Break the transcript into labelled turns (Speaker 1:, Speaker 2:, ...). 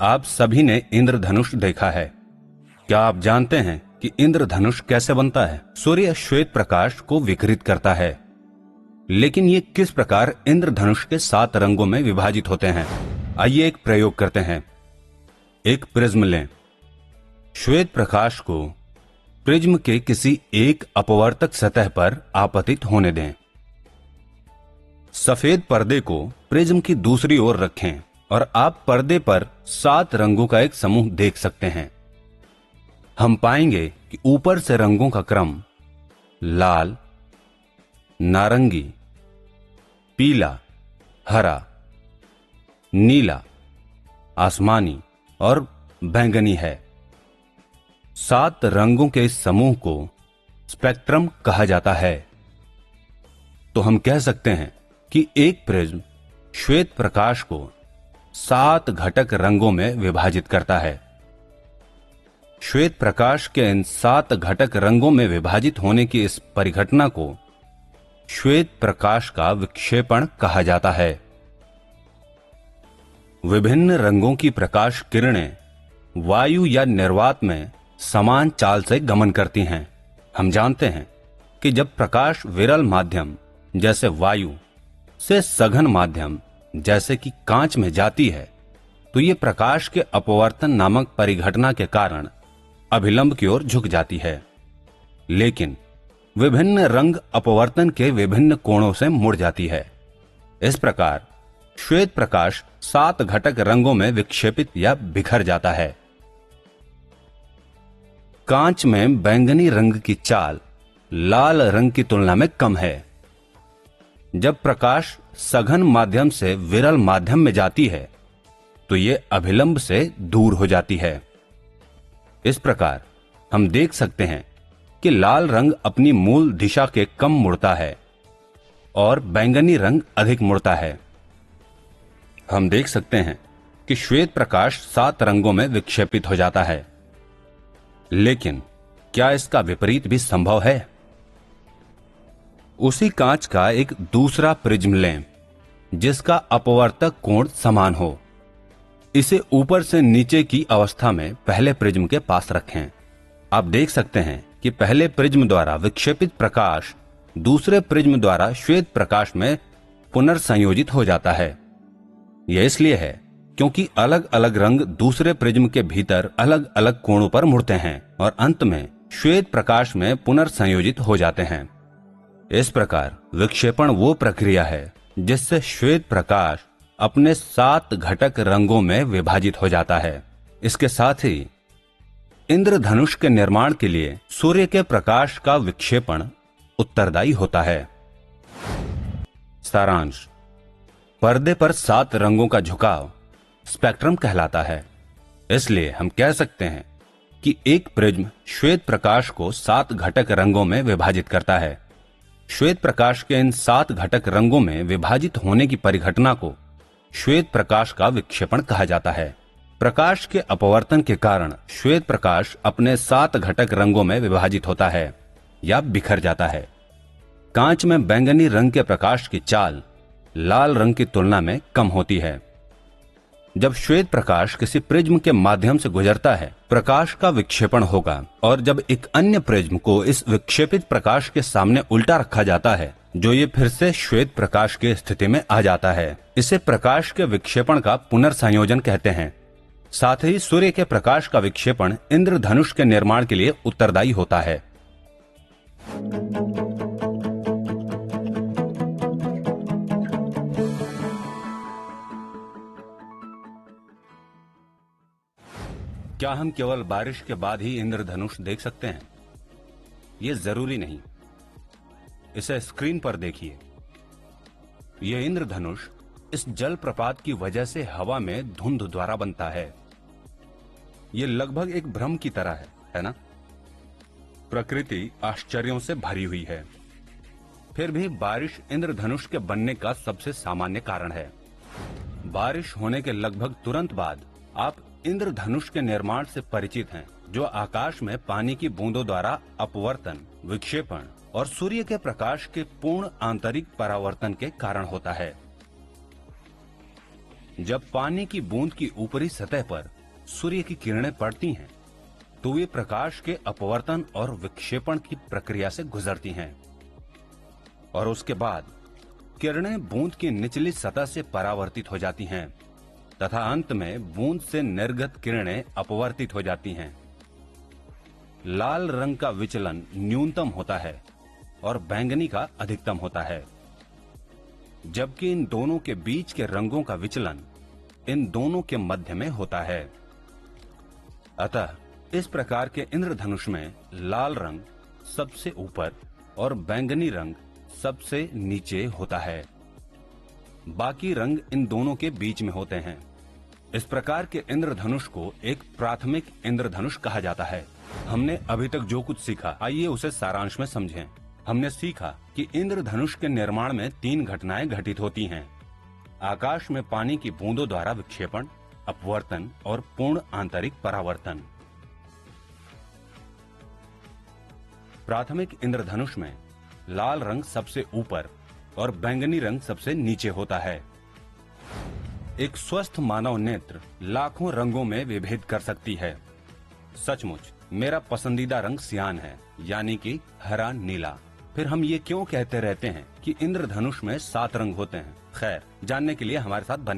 Speaker 1: आप सभी ने इंद्रधनुष देखा है। क्या आप जानते हैं कि इंद्रधनुष कैसे बनता है? सूर्य श्वेत प्रकाश को विकिरित करता है, लेकिन ये किस प्रकार इंद्रधनुष के 7 रंगों में विभाजित होते हैं? आइए एक प्रयोग करते हैं। एक प्रिज्म लें। श्वेत प्रकाश को प्रिज्म के किसी एक अपवर्तक सतह पर आपतित होने दें। सफेद पर्दे को प्रिज्म की दूसरी ओर रखें और आप पर्दे पर 7 रंगों का एक समूह देख सकते हैं। हम पाएंगे कि ऊपर से रंगों का क्रम लाल, नारंगी, पीला, हरा, नीला, आसमानी और बैंगनी है। 7 रंगों के इस समूह को स्पेक्ट्रम कहा जाता है। तो हम कह सकते हैं कि एक प्रिज्म श्वेत प्रकाश को 7 घटक रंगों में विभाजित करता है। श्वेत प्रकाश के इन 7 घटक रंगों में विभाजित होने की इस परिघटना को श्वेत प्रकाश का विक्षेपण कहा जाता है। विभिन्न रंगों की प्रकाश किरणें वायु या निर्वात में समान चाल से गमन करती हैं। हम जानते हैं कि जब प्रकाश विरल माध्यम जैसे वायु से सघन माध्यम जैसे कि कांच में जाती है, तो ये प्रकाश के अपवर्तन नामक परिघटना के कारण अभिलंब की ओर झुक जाती है। लेकिन विभिन्न रंग अपवर्तन के विभिन्न कोणों से मुड़ जाती है। इस प्रकार श्वेत प्रकाश 7 घटक रंगों में विक्षेपित या बिखर जाता है। कांच में बैंगनी रंग की चाल लाल रंग की तुलना में कम है। जब प्रकाश सघन माध्यम से विरल माध्यम में जाती है, तो यह अभिलंब से दूर हो जाती है। इस प्रकार हम देख सकते हैं कि लाल रंग अपनी मूल दिशा के कम मुड़ता है और बैंगनी रंग अधिक मुड़ता है। हम देख सकते हैं कि श्वेत प्रकाश 7 रंगों में विक्षेपित हो जाता है। लेकिन क्या इसका विपरीत भी संभव है? उसी कांच का एक दूसरा प्रिज्म लें जिसका अपवर्तक कोण समान हो। इसे ऊपर से नीचे की अवस्था में पहले प्रिज्म के पास रखें। आप देख सकते हैं कि पहले प्रिज्म द्वारा विक्षेपित प्रकाश दूसरे प्रिज्म द्वारा श्वेत प्रकाश में पुनर्संयोजित हो जाता है। यह इसलिए है क्योंकि अलग अलग रंग दूसरे प्रिज्म के भीतर अलग अलग कोणों पर मुड़ते हैं और अंत में श्वेत प्रकाश में पुनर्संयोजित हो जाते हैं। इस प्रकार विक्षेपण वो प्रक्रिया है जिससे श्वेत प्रकाश अपने 7 घटक रंगों में विभाजित हो जाता है। इसके साथ ही इंद्रधनुष के निर्माण के लिए सूर्य के प्रकाश का विक्षेपण उत्तरदायी होता है। सारांश: पर्दे पर 7 रंगों का झुकाव स्पेक्ट्रम कहलाता है। इसलिए हम कह सकते हैं कि एक प्रिज्म श्वेत प्रकाश को 7 घटक रंगों में विभाजित करता है। श्वेत प्रकाश के इन 7 घटक रंगों में विभाजित होने की परिघटना को श्वेत प्रकाश का विक्षेपण कहा जाता है। प्रकाश के अपवर्तन के कारण श्वेत प्रकाश अपने 7 घटक रंगों में विभाजित होता है या बिखर जाता है। कांच में बैंगनी रंग के प्रकाश की चाल लाल रंग की तुलना में कम होती है। जब श्वेत प्रकाश किसी प्रिज्म के माध्यम से गुजरता है, प्रकाश का विक्षेपण होगा, और जब एक अन्य प्रिज्म को इस विक्षेपित प्रकाश के सामने उल्टा रखा जाता है, जो ये फिर से श्वेत प्रकाश की स्थिति में आ जाता है, इसे प्रकाश के विक्षेपण का पुनर्संयोजन कहते हैं। साथ ही सूर्य के प्रकाश का विक्षेपण इंद्रधनुष के निर्माण के लिए उत्तरदायी होता है। क्या हम केवल बारिश के बाद ही इंद्रधनुष देख सकते हैं? यह जरूरी नहीं। इसे स्क्रीन पर देखिए। यह इंद्रधनुष इस जलप्रपात की वजह से हवा में धुंध द्वारा बनता है। यह लगभग एक भ्रम की तरह है ना? प्रकृति आश्चर्यों से भरी हुई है। फिर भी बारिश इंद्रधनुष के बनने का सबसे सामान्य कारण है। बारिश होने के लगभग तुरंत बाद आप इंद्रधनुष के निर्माण से परिचित हैं, जो आकाश में पानी की बूंदों द्वारा अपवर्तन, विक्षेपण और सूर्य के प्रकाश के पूर्ण आंतरिक परावर्तन के कारण होता है। जब पानी की बूंद की ऊपरी सतह पर सूर्य की किरणें पड़ती हैं, तो वे प्रकाश के अपवर्तन और विक्षेपण की प्रक्रिया से गुजरती हैं और उसके बाद किरणें बूंद की निचली सतह से परावर्तित हो जाती हैं तथा अंत में बूंद से निर्गत किरणें अपवर्तित हो जाती हैं। लाल रंग का विचलन न्यूनतम होता है और बैंगनी का अधिकतम होता है, जबकि इन दोनों के बीच के रंगों का विचलन इन दोनों के मध्य में होता है। अतः इस प्रकार के इंद्रधनुष में लाल रंग सबसे ऊपर और बैंगनी रंग सबसे नीचे होता है। बाकी रंग इन दोनों के बीच में होते हैं। इस प्रकार के इंद्रधनुष को एक प्राथमिक इंद्रधनुष कहा जाता है। हमने अभी तक जो कुछ सीखा, आइए उसे सारांश में समझें। हमने सीखा कि इंद्रधनुष के निर्माण में 3 घटनाएं घटित होती हैं: आकाश में पानी की बूंदों द्वारा विक्षेपण, अपवर्तन और पूर्ण आंतरिक परावर्तन। प्राथमिक इंद्रधनुष में लाल रंग सबसे ऊपर और बैंगनी रंग सबसे नीचे होता है। एक स्वस्थ मानव नेत्र लाखों रंगों में विभेद कर सकती है। सचमुच मेरा पसंदीदा रंग सियान है, यानी कि हरा नीला। फिर हम ये क्यों कहते रहते हैं कि इंद्रधनुष में 7 रंग होते हैं? खैर, जानने के लिए हमारे साथ बने